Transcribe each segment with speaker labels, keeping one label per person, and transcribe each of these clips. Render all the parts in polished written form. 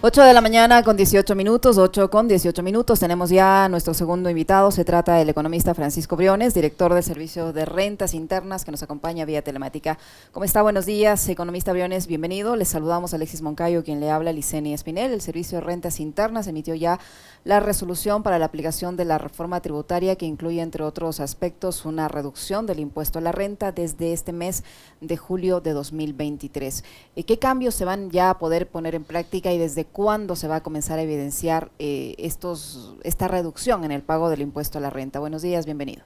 Speaker 1: 8 de la mañana con 18 minutos, 8 con 18 minutos. Tenemos ya nuestro segundo invitado. Se trata del economista Francisco Briones, director del Servicio de Rentas Internas, que nos acompaña vía telemática. ¿Cómo está? Buenos días, economista Briones, bienvenido. Les saludamos a Alexis Moncayo, quien le habla, Liceni Espinel. El Servicio de Rentas Internas emitió ya la resolución para la aplicación de la reforma tributaria que incluye, entre otros aspectos, una reducción del impuesto a la renta desde este mes de julio de 2023. ¿Qué cambios se van ya a poder poner en práctica y desde cuándo se va a comenzar a evidenciar esta reducción en el pago del impuesto a la renta? Buenos días, bienvenido.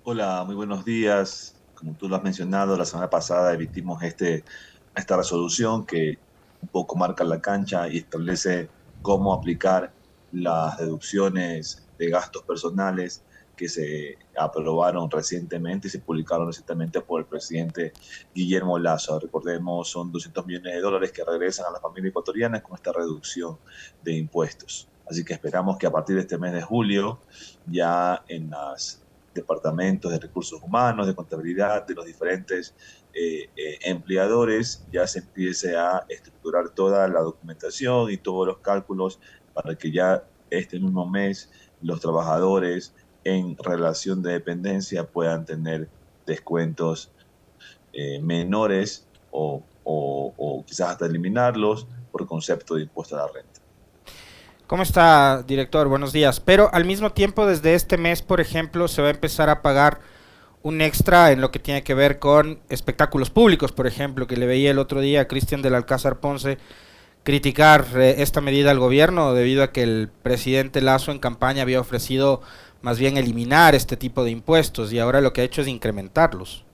Speaker 2: Hola, muy buenos días. Como tú lo has mencionado, la semana pasada emitimos esta resolución que un poco marca la cancha y establece cómo aplicar las deducciones de gastos personales que se aprobaron recientemente y se publicaron recientemente por el presidente Guillermo Lasso. Recordemos, son 200 millones de dólares que regresan a la familia ecuatoriana con esta reducción de impuestos. Así que esperamos que a partir de este mes de julio, ya en las departamentos de recursos humanos, de contabilidad, de los diferentes empleadores, ya se empiece a estructurar toda la documentación y todos los cálculos para que ya este mismo mes los trabajadores en relación de dependencia puedan tener descuentos menores o quizás hasta eliminarlos por concepto de impuesto a la renta.
Speaker 3: ¿Cómo está, director? Buenos días. Pero al mismo tiempo, desde este mes, por ejemplo, se va a empezar a pagar un extra en lo que tiene que ver con espectáculos públicos, por ejemplo, que le veía el otro día a Cristian del Alcázar Ponce criticar esta medida al gobierno debido a que el presidente Lasso en campaña había ofrecido más bien eliminar este tipo de impuestos y ahora lo que ha hecho es incrementarlos.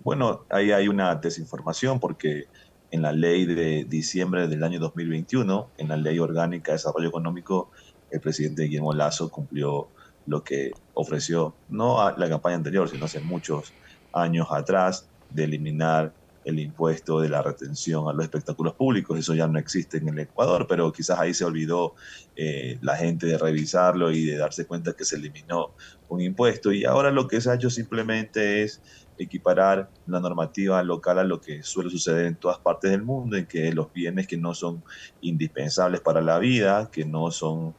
Speaker 2: Bueno, ahí hay una desinformación porque en la ley de diciembre del año 2021, en la ley orgánica de desarrollo económico, el presidente Guillermo Lasso cumplió lo que ofreció, no a la campaña anterior, sino hace muchos años atrás, de eliminar el impuesto de la retención a los espectáculos públicos. Eso ya no existe en el Ecuador, pero quizás ahí se olvidó la gente de revisarlo y de darse cuenta que se eliminó un impuesto. Y ahora lo que se ha hecho simplemente es equiparar la normativa local a lo que suele suceder en todas partes del mundo, en que los bienes que no son indispensables para la vida, que son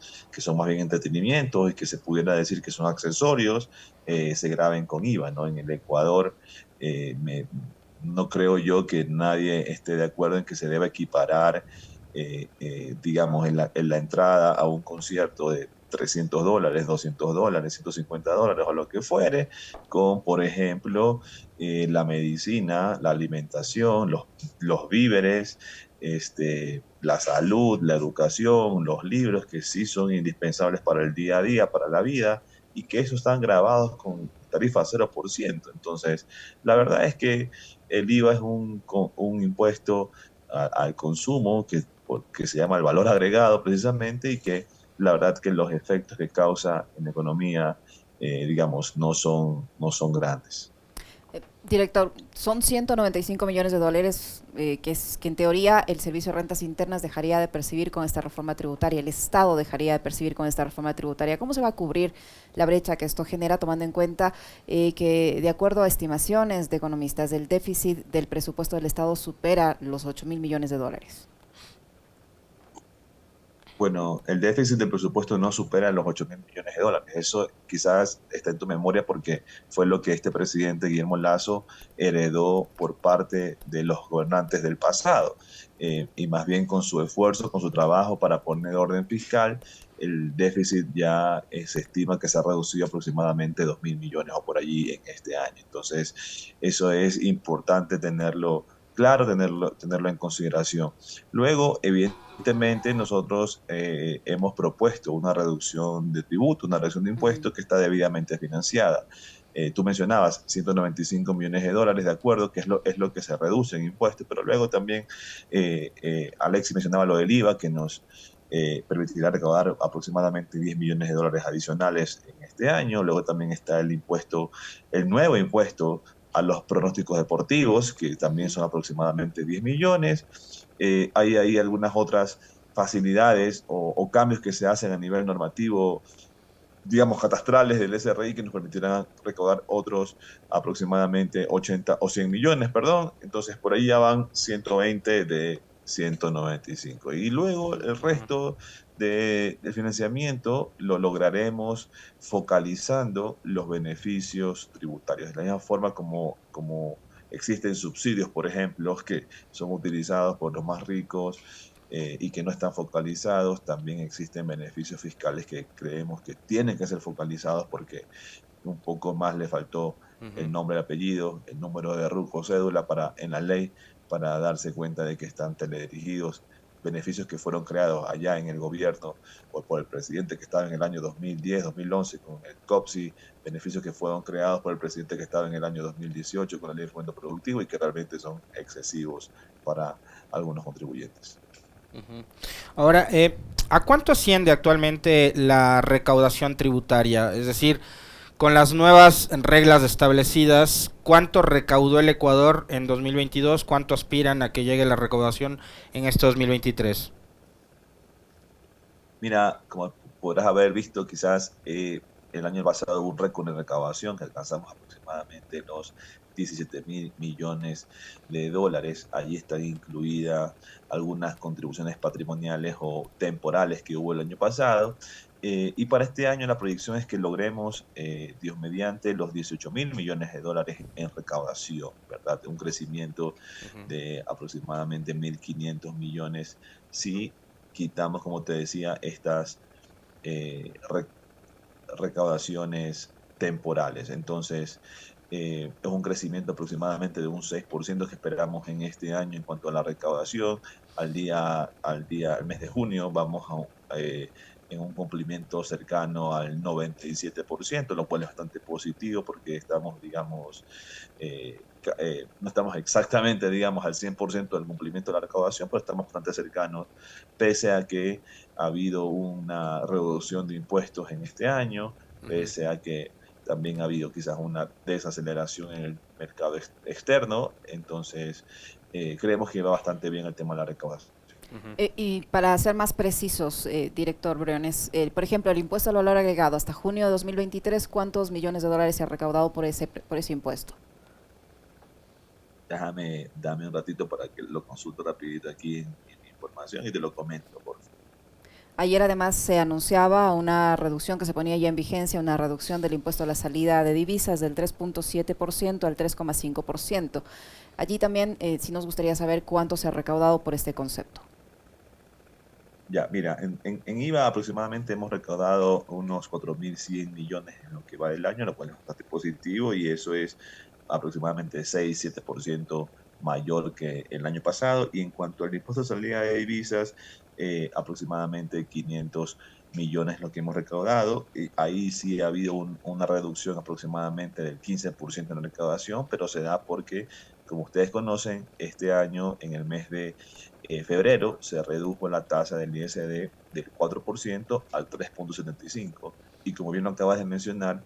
Speaker 2: más bien entretenimientos y que se pudiera decir que son accesorios, se graben con IVA, ¿no? En el Ecuador, no creo yo que nadie esté de acuerdo en que se deba equiparar, digamos, en la entrada a un concierto de $300, $200, $150 o lo que fuere, con, por ejemplo, la medicina, la alimentación, los víveres, la salud, la educación, los libros que sí son indispensables para el día a día, para la vida, y que esos están grabados con tarifa 0%. Entonces, la verdad es que el IVA es un impuesto al consumo que se llama el valor agregado precisamente y que la verdad que los efectos que causa en la economía, digamos, no son grandes.
Speaker 1: Director, son 195 millones de dólares que en teoría el Servicio de Rentas Internas dejaría de percibir con esta reforma tributaria, el Estado dejaría de percibir con esta reforma tributaria. ¿Cómo se va a cubrir la brecha que esto genera, tomando en cuenta que, de acuerdo a estimaciones de economistas, el déficit del presupuesto del Estado supera los 8.000 millones de dólares?
Speaker 2: Bueno, el déficit del presupuesto no supera los 8.000 millones de dólares. Eso quizás está en tu memoria porque fue lo que este presidente Guillermo Lasso heredó por parte de los gobernantes del pasado. Y más bien con su esfuerzo, con su trabajo para poner orden fiscal, el déficit ya se estima que se ha reducido aproximadamente 2.000 millones o por allí en este año. Entonces, eso es importante tenerlo claro, tenerlo en consideración. Luego, evidentemente, nosotros hemos propuesto una reducción de tributo, una reducción de
Speaker 1: Uh -huh.
Speaker 2: impuestos que está debidamente financiada. Tú mencionabas 195 millones de dólares, de acuerdo, que es lo que se reduce en impuestos, pero luego también Alexis mencionaba lo del IVA, que nos permitirá recaudar aproximadamente 10 millones de dólares adicionales en este año. Luego también está el impuesto, el nuevo impuesto a los pronósticos deportivos, que
Speaker 1: Uh
Speaker 2: también
Speaker 1: -huh.
Speaker 2: son aproximadamente 10 millones. Hay ahí algunas otras facilidades o cambios que se hacen a nivel normativo digamos, catastrales del SRI que nos permitirán recaudar otros aproximadamente 80 o 100 millones, perdón. Entonces, por ahí ya van 120 de 195. Y luego el resto del financiamiento lo lograremos focalizando los beneficios tributarios. De la misma forma como existen subsidios, por ejemplo, que son utilizados por los más ricos y que no están focalizados, también existen beneficios fiscales que creemos que tienen que ser focalizados porque un poco más le faltó el nombre, el apellido, el número de RUC o cédula en la ley para darse cuenta de que están teledirigidos, beneficios que fueron creados allá en el gobierno o por el presidente que estaba en el año 2010, 2011 con el COPSI, beneficios que fueron creados por el presidente que estaba en el año 2018 con la ley de fomento productivo y que realmente son excesivos para algunos contribuyentes.
Speaker 3: Ahora, ¿a cuánto asciende actualmente la recaudación tributaria? Es decir, con las nuevas reglas establecidas, ¿cuánto recaudó el Ecuador en 2022? ¿Cuánto aspiran a que llegue la recaudación en este 2023?
Speaker 2: Mira, como podrás haber visto, quizás el año pasado hubo un récord de recaudación que alcanzamos aproximadamente los 17.000 millones de dólares. Allí están incluidas algunas contribuciones patrimoniales o temporales que hubo el año pasado. Y para este año la proyección es que logremos, Dios mediante, los 18.000 millones de dólares en recaudación, ¿verdad? Un crecimiento de aproximadamente 1.500 millones si quitamos, como te decía, estas recaudaciones temporales. Entonces, es un crecimiento aproximadamente de un 6% que esperamos en este año en cuanto a la recaudación. Al mes de junio vamos en un cumplimiento cercano al 97%, lo cual es bastante positivo porque estamos, digamos, no estamos exactamente, digamos, al 100% del cumplimiento de la recaudación, pero estamos bastante cercanos, pese a que ha habido una reducción de impuestos en este año, pese a que también ha habido quizás una desaceleración en el mercado externo. Entonces, creemos que va bastante bien el tema de la recaudación.
Speaker 1: Y para ser más precisos, director Briones, por ejemplo, el impuesto al valor agregado hasta junio de 2023, ¿cuántos millones de dólares se ha recaudado por ese impuesto?
Speaker 2: Dame un ratito para que lo consulte rapidito aquí en mi información y te lo comento, por favor.
Speaker 1: Ayer además se anunciaba una reducción que se ponía ya en vigencia, una reducción del impuesto a la salida de divisas del 3.7% al 3.5%. Allí también sí nos gustaría saber cuánto se ha recaudado por este concepto.
Speaker 2: Ya, mira, en IVA aproximadamente hemos recaudado unos 4.100 millones en lo que va del año, lo cual es bastante positivo y eso es aproximadamente 6-7% mayor que el año pasado. Y en cuanto al impuesto de salida de divisas, aproximadamente 500 millones lo que hemos recaudado. Y ahí sí ha habido una reducción aproximadamente del 15% en la recaudación, pero se da porque, como ustedes conocen, este año en el mes de febrero se redujo la tasa del ISD del 4% al 3.75%. Y como bien lo acabas de mencionar,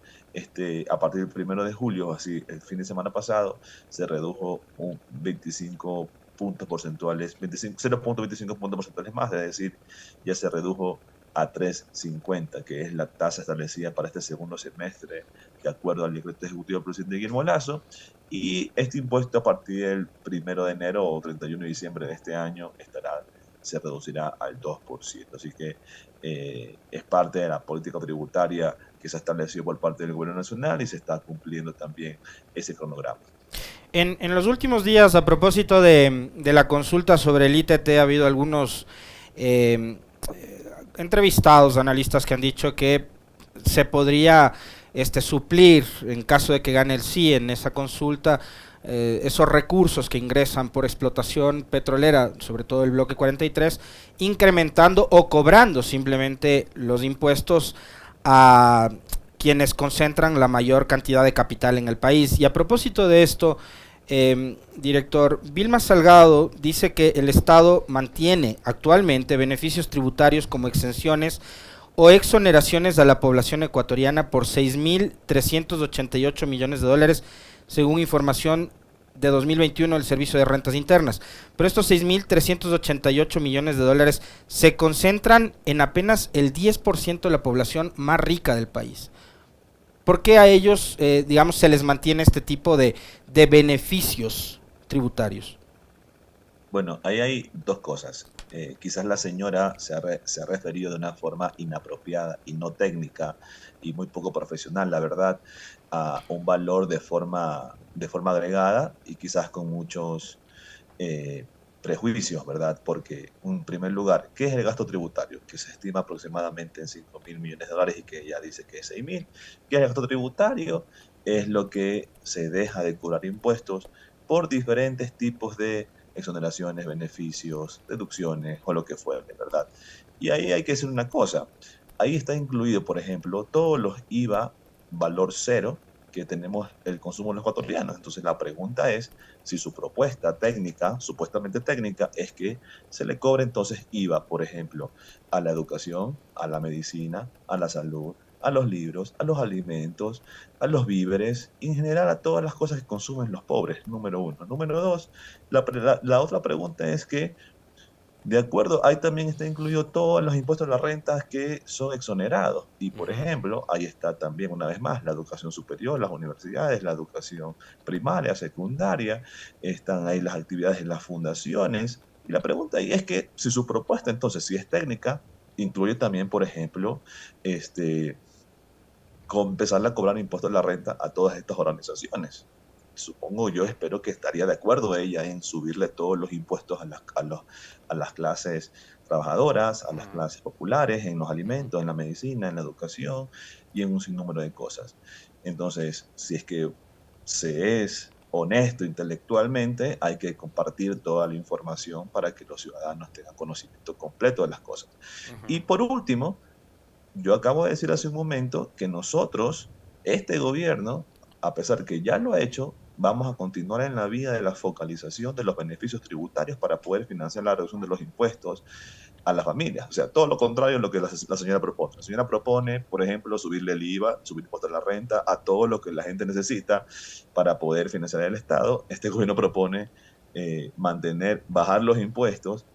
Speaker 2: a partir del 1 de julio, así el fin de semana pasado, se redujo un 25 puntos porcentuales, 0.25 puntos porcentuales más, es decir, ya se redujo a 3.50, que es la tasa establecida para este segundo semestre, de acuerdo al decreto ejecutivo del presidente Guillermo Lasso. Y este impuesto a partir del 1 de enero o 31 de diciembre de este año se reducirá al 2%. Así que es parte de la política tributaria que se ha establecido por parte del gobierno nacional y se está cumpliendo también ese cronograma.
Speaker 3: En los últimos días, a propósito de la consulta sobre el ITT, ha habido algunos entrevistados, analistas que han dicho que se podría suplir, en caso de que gane el sí en esa consulta, esos recursos que ingresan por explotación petrolera, sobre todo el bloque 43, incrementando o cobrando simplemente los impuestos a quienes concentran la mayor cantidad de capital en el país. Y a propósito de esto, director, Vilma Salgado dice que el Estado mantiene actualmente beneficios tributarios como exenciones o exoneraciones a la población ecuatoriana por 6.388 millones de dólares, según información de 2021 del Servicio de Rentas Internas. Pero estos 6.388 millones de dólares se concentran en apenas el 10% de la población más rica del país. ¿Por qué a ellos, digamos, se les mantiene este tipo de beneficios tributarios?
Speaker 2: Bueno, ahí hay dos cosas. Quizás la señora se ha referido de una forma inapropiada y no técnica y muy poco profesional, la verdad, a un valor de forma agregada y quizás con muchos eh, prejuicios, ¿verdad? Porque, en primer lugar, ¿qué es el gasto tributario? Que se estima aproximadamente en 5.000 millones de dólares y que ella dice que es 6.000. ¿Qué es el gasto tributario? Es lo que se deja de cobrar impuestos por diferentes tipos de exoneraciones, beneficios, deducciones o lo que fuere, ¿verdad? Y ahí hay que decir una cosa. Ahí está incluido, por ejemplo, todos los IVA valor cero que tenemos el consumo de los ecuatorianos. Entonces la pregunta es si su propuesta técnica, supuestamente técnica, es que se le cobre entonces IVA, por ejemplo, a la educación, a la medicina, a la salud, a los libros, a los alimentos, a los víveres, y en general a todas las cosas que consumen los pobres, número uno. Número dos, la otra pregunta es que de acuerdo, ahí también está incluido todos los impuestos a las rentas que son exonerados. Y, por
Speaker 3: Ujú.
Speaker 2: ejemplo, ahí está también, una vez más, la educación superior, las universidades, la educación primaria, secundaria, están ahí las actividades en las fundaciones. Y la pregunta ahí es que si su propuesta, entonces, si es técnica, incluye también, por ejemplo, este, empezarle a cobrar impuestos a la renta a todas estas organizaciones. Supongo, yo espero que estaría de acuerdo ella en subirle todos los impuestos a las clases trabajadoras, a las clases populares, en los alimentos, en la medicina, en la educación y en un sinnúmero de cosas. Entonces, si es que se es honesto intelectualmente, hay que compartir toda la información para que los ciudadanos tengan conocimiento completo de las cosas. Y por último, yo acabo de decir hace un momento que nosotros, este gobierno, a pesar que ya lo ha hecho, vamos a continuar en la vía de la focalización de los beneficios tributarios para poder financiar la reducción de los impuestos a las familias. O sea, todo lo contrario a lo que la señora propone. La señora propone, por ejemplo, subirle el IVA, subir impuestos a la renta, a todo lo que la gente necesita para poder financiar el Estado. Este gobierno propone bajar los impuestos,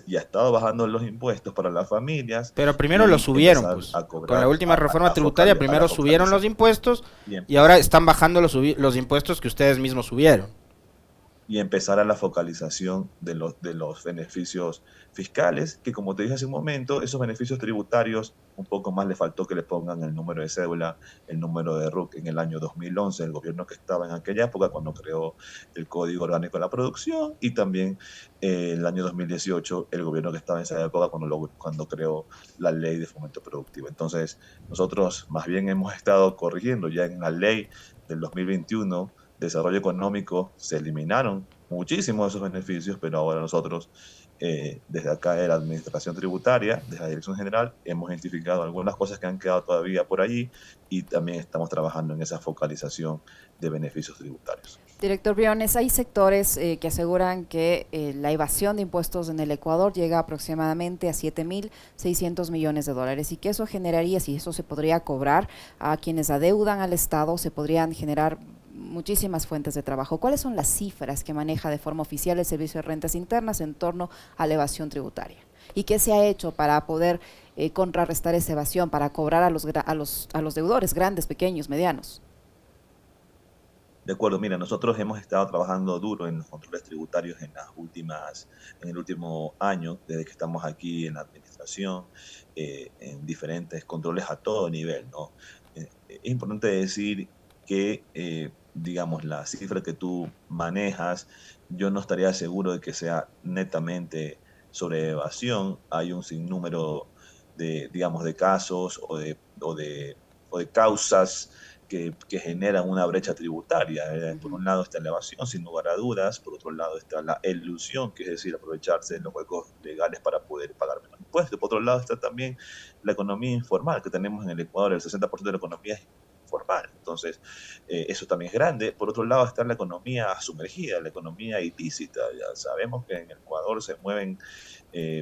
Speaker 2: y ha estado bajando los impuestos para las familias
Speaker 3: Pero primero lo
Speaker 2: y
Speaker 3: subieron,
Speaker 2: empezar
Speaker 3: pues.
Speaker 2: a
Speaker 3: Con la
Speaker 2: cobrar,
Speaker 3: última reforma tributaria,
Speaker 2: a la
Speaker 3: primero subieron los
Speaker 2: focalización.
Speaker 3: impuestos
Speaker 2: Y,
Speaker 3: y ahora están bajando los impuestos que ustedes mismos subieron.
Speaker 2: y empezar a la focalización de los beneficios fiscales, que como te dije hace un momento, esos beneficios tributarios, un poco más le faltó que le pongan el número de cédula, el número de RUC en el año 2011, el gobierno que estaba en aquella época cuando creó el Código Orgánico de la Producción, y también el año 2018, el gobierno que estaba en esa época cuando creó la Ley de Fomento Productivo. Entonces, nosotros más bien hemos estado corrigiendo ya en la ley del 2021 desarrollo económico, se eliminaron muchísimos de esos beneficios, pero ahora nosotros, desde acá de la Administración Tributaria, desde la Dirección General, hemos identificado algunas cosas que han quedado todavía por allí y también estamos trabajando en esa focalización de beneficios tributarios.
Speaker 1: Director Briones, hay sectores que aseguran que la evasión de impuestos en el Ecuador llega aproximadamente a 7.600 millones de dólares y que eso generaría, si eso se podría cobrar a quienes adeudan al Estado, se podrían generar muchísimas fuentes de trabajo. ¿Cuáles son las cifras que maneja de forma oficial el Servicio de Rentas Internas en torno a la evasión tributaria? ¿Y qué se ha hecho para poder contrarrestar esa evasión, para cobrar a los deudores grandes, pequeños, medianos?
Speaker 2: De acuerdo, mira, nosotros hemos estado trabajando duro en los controles tributarios en el último año, desde que estamos aquí en la administración, en diferentes controles a todo nivel, ¿no? Es importante decir que, digamos, la cifra que tú manejas, yo no estaría seguro de que sea netamente sobre evasión. Hay un sinnúmero digamos, de casos o de causas que generan una brecha tributaria. Por un lado está la evasión, sin lugar a dudas. Por otro lado está la elusión, que es decir, aprovecharse de los huecos legales para poder pagar menos impuestos. Por otro lado está también la economía informal que tenemos en el Ecuador. El 60% de la economía es informal. Entonces, eso también es grande. Por otro lado está la economía sumergida, la economía ilícita. Ya sabemos que en el Ecuador se mueven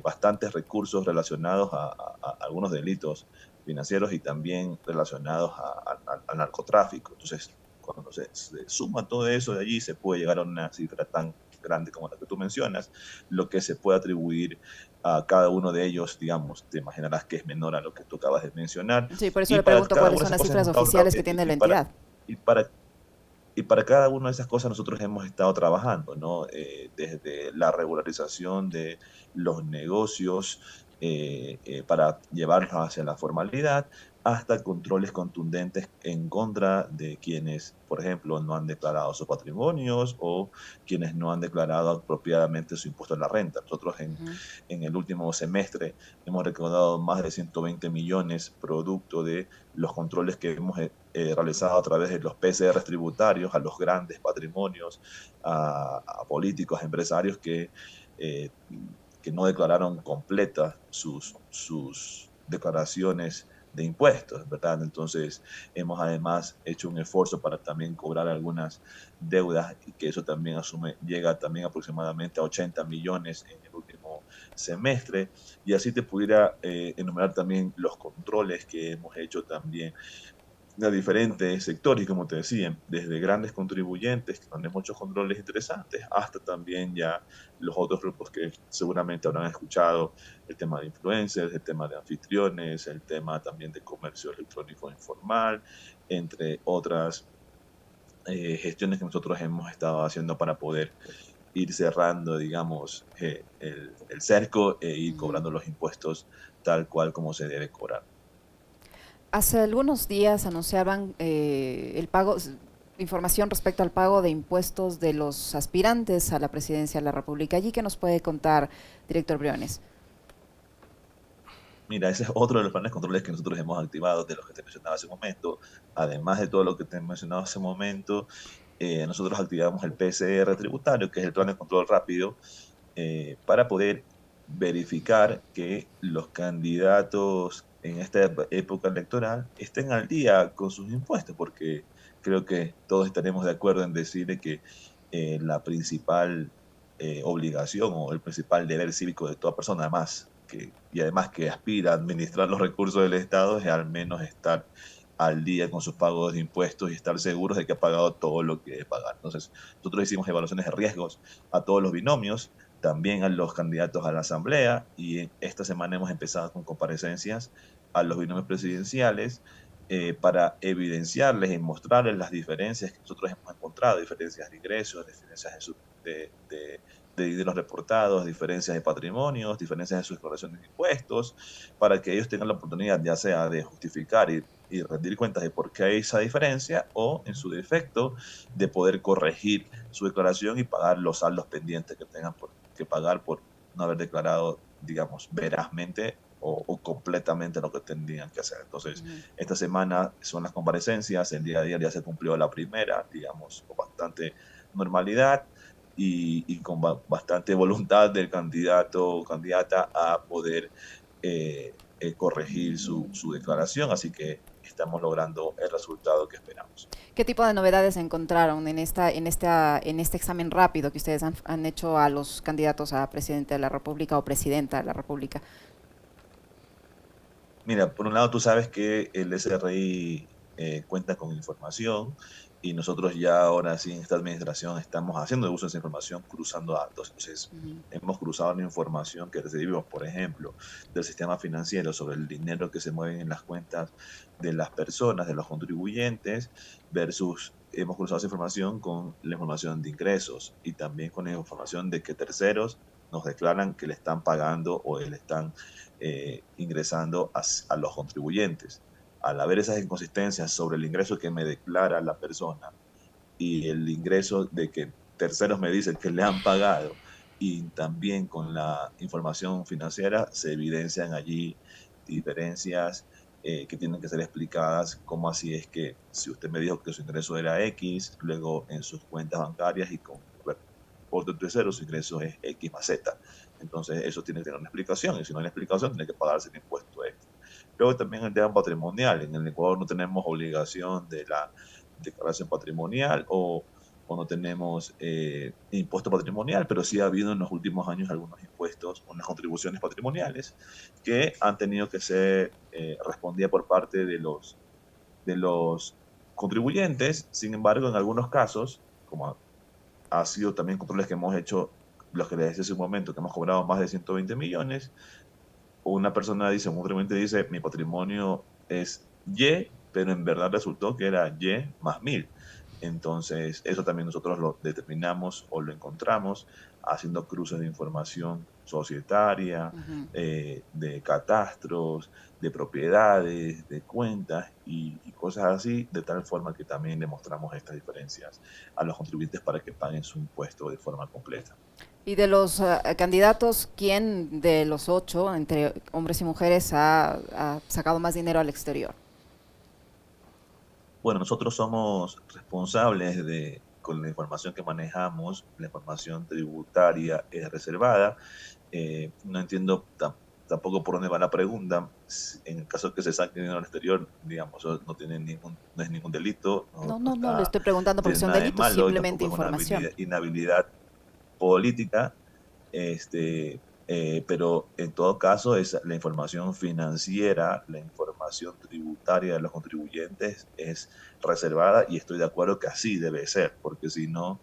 Speaker 2: bastantes recursos relacionados a algunos delitos financieros y también relacionados al narcotráfico. Entonces, cuando se suma todo eso de allí, se puede llegar a una cifra tan grande como la que tú mencionas, lo que se puede atribuir a cada uno de ellos, digamos, te imaginarás que es menor a lo que tú acabas de mencionar,
Speaker 1: Sí, por eso
Speaker 2: y
Speaker 1: le
Speaker 2: para
Speaker 1: pregunto
Speaker 2: cada
Speaker 1: cuáles
Speaker 2: una de
Speaker 1: son
Speaker 2: esas
Speaker 1: las
Speaker 2: cosas
Speaker 1: cifras
Speaker 2: hemos estado
Speaker 1: oficiales que tiene la entidad.
Speaker 2: y para y para cada una de esas cosas nosotros hemos estado trabajando, ¿no? Desde la regularización de los negocios para llevarlos hacia la formalidad, hasta controles contundentes en contra de quienes, por ejemplo, no han declarado sus patrimonios o quienes no han declarado apropiadamente su impuesto a la renta. Nosotros
Speaker 1: Ujú.
Speaker 2: en el último semestre hemos recaudado más de 120 millones producto de los controles que hemos realizado a través de los PCR tributarios a los grandes patrimonios, a políticos, a empresarios eh, que no declararon completas sus declaraciones de impuestos, ¿verdad? Entonces, hemos además hecho un esfuerzo para también cobrar algunas deudas y que eso también llega también aproximadamente a 80 millones en el último semestre. Y así te pudiera enumerar también los controles que hemos hecho también de diferentes sectores, como te decía, desde grandes contribuyentes, que tienen muchos controles interesantes, hasta también ya los otros grupos que seguramente habrán escuchado, el tema de influencers, el tema de anfitriones, el tema también de comercio electrónico informal, entre otras gestiones que nosotros hemos estado haciendo para poder ir cerrando, digamos, el cerco e ir
Speaker 1: Ujú.
Speaker 2: cobrando los impuestos tal cual como se debe cobrar.
Speaker 1: Hace algunos días anunciaban el pago, información respecto al pago de impuestos de los aspirantes a la presidencia de la República. Allí, ¿qué nos puede contar, director Briones?
Speaker 2: Mira, ese es otro de los planes de controles que nosotros hemos activado, de los que te mencionaba hace un momento. Además de todo lo que te he mencionado hace un momento, nosotros activamos el PCR tributario, que es el plan de control rápido, para poder verificar que los candidatos en esta época electoral estén al día con sus impuestos, porque creo que todos estaremos de acuerdo en decir de que la principal obligación o el principal deber cívico de toda persona, y además que aspira a administrar los recursos del Estado, es al menos estar al día con sus pagos de impuestos y estar seguros de que ha pagado todo lo que debe pagar. Entonces, nosotros hicimos evaluaciones de riesgos a todos los binomios, también a los candidatos a la Asamblea, y esta semana hemos empezado con comparecencias a los binomios presidenciales para evidenciarles y mostrarles las diferencias que nosotros hemos encontrado, diferencias de ingresos, diferencias de dineros reportados, diferencias de patrimonios, diferencias de sus declaraciones de impuestos, para que ellos tengan la oportunidad ya sea de justificar y rendir cuentas de por qué hay esa diferencia o, en su defecto, de poder corregir su declaración y pagar los saldos pendientes que tengan que pagar por no haber declarado, digamos, verazmente o completamente lo que tendrían que hacer. Entonces,
Speaker 1: Ujú.
Speaker 2: esta semana son las comparecencias, el día de ayer ya se cumplió la primera, digamos, con bastante normalidad y con bastante voluntad del candidato o candidata a poder corregir su declaración, así que estamos logrando el resultado que esperamos.
Speaker 1: ¿Qué tipo de novedades encontraron en este examen rápido que ustedes han hecho a los candidatos a presidente de la República o presidenta de la República?
Speaker 2: Mira, por un lado tú sabes que el SRI cuenta con información y nosotros ya ahora sí en esta administración estamos haciendo uso de esa información cruzando datos. Entonces,
Speaker 1: Ujú.
Speaker 2: hemos cruzado la información que recibimos, por ejemplo, del sistema financiero sobre el dinero que se mueve en las cuentas de las personas, de los contribuyentes, versus hemos cruzado esa información con la información de ingresos y también con la información de que terceros nos declaran que le están pagando o le están ingresando a los contribuyentes. Al haber esas inconsistencias sobre el ingreso que me declara la persona y el ingreso de que terceros me dicen que le han pagado y también con la información financiera se evidencian allí diferencias que tienen que ser explicadas, como así es que si usted me dijo que su ingreso era X, luego en sus cuentas bancarias y con reporte tercero su ingreso es X más Z. Entonces eso tiene que tener una explicación y si no hay una explicación tiene que pagarse el impuesto extra. Luego también el tema patrimonial. En el Ecuador no tenemos obligación de la declaración patrimonial o no tenemos impuesto patrimonial, pero sí ha habido en los últimos años algunos impuestos, unas contribuciones patrimoniales que han tenido que ser respondidas por parte de los contribuyentes. Sin embargo, en algunos casos, como ha sido también controles que hemos hecho, los que les decía hace un momento, que hemos cobrado más de 120 millones, una persona dice, un contribuyente dice, mi patrimonio es Y, pero en verdad resultó que era Y más 1000. Entonces, eso también nosotros lo determinamos o lo encontramos haciendo cruces de información societaria,
Speaker 1: Ujú.
Speaker 2: de catastros, de propiedades, de cuentas y cosas así, de tal forma que también demostramos estas diferencias a los contribuyentes para que paguen su impuesto de forma completa.
Speaker 1: Y de los candidatos, ¿quién de los 8, entre hombres y mujeres, ha sacado más dinero al exterior?
Speaker 2: Bueno, nosotros somos responsables de, con la información que manejamos, la información tributaria es reservada. No entiendo tampoco por dónde va la pregunta. En el caso de que se saque dinero al exterior, digamos, eso no tiene no es ningún delito,
Speaker 1: No,
Speaker 2: no
Speaker 1: no, no, le
Speaker 2: está,
Speaker 1: estoy preguntando
Speaker 2: no
Speaker 1: porque
Speaker 2: tiene
Speaker 1: son
Speaker 2: nada de
Speaker 1: delitos,
Speaker 2: malo y
Speaker 1: simplemente
Speaker 2: tampoco es una
Speaker 1: información.
Speaker 2: inhabilidad política, pero en todo caso es la información financiera, la información tributaria de los contribuyentes es reservada y estoy de acuerdo que así debe ser, porque si no,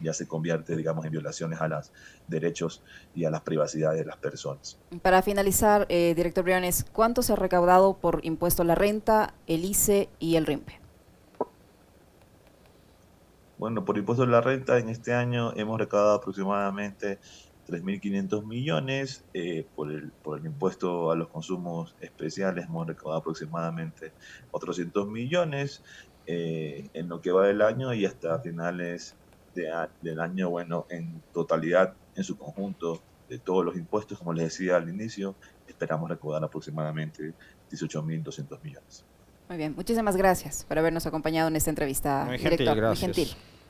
Speaker 2: ya se convierte, digamos, en violaciones a los derechos y a las privacidades de las personas.
Speaker 1: Para finalizar, director Briones, ¿cuánto se ha recaudado por impuesto a la renta, el ICE y el RIMPE?
Speaker 2: Bueno, por impuesto a la renta, en este año hemos recaudado aproximadamente 3.500 millones. Por el impuesto a los consumos especiales hemos recaudado aproximadamente 400 millones en lo que va del año y hasta finales del año, bueno, en totalidad, en su conjunto, de todos los impuestos, como les decía al inicio, esperamos recaudar aproximadamente 18.200 millones.
Speaker 1: Muy bien, muchísimas gracias por habernos acompañado en esta entrevista,
Speaker 3: Muy gentil,
Speaker 1: director. Muy gentil.
Speaker 3: gracias.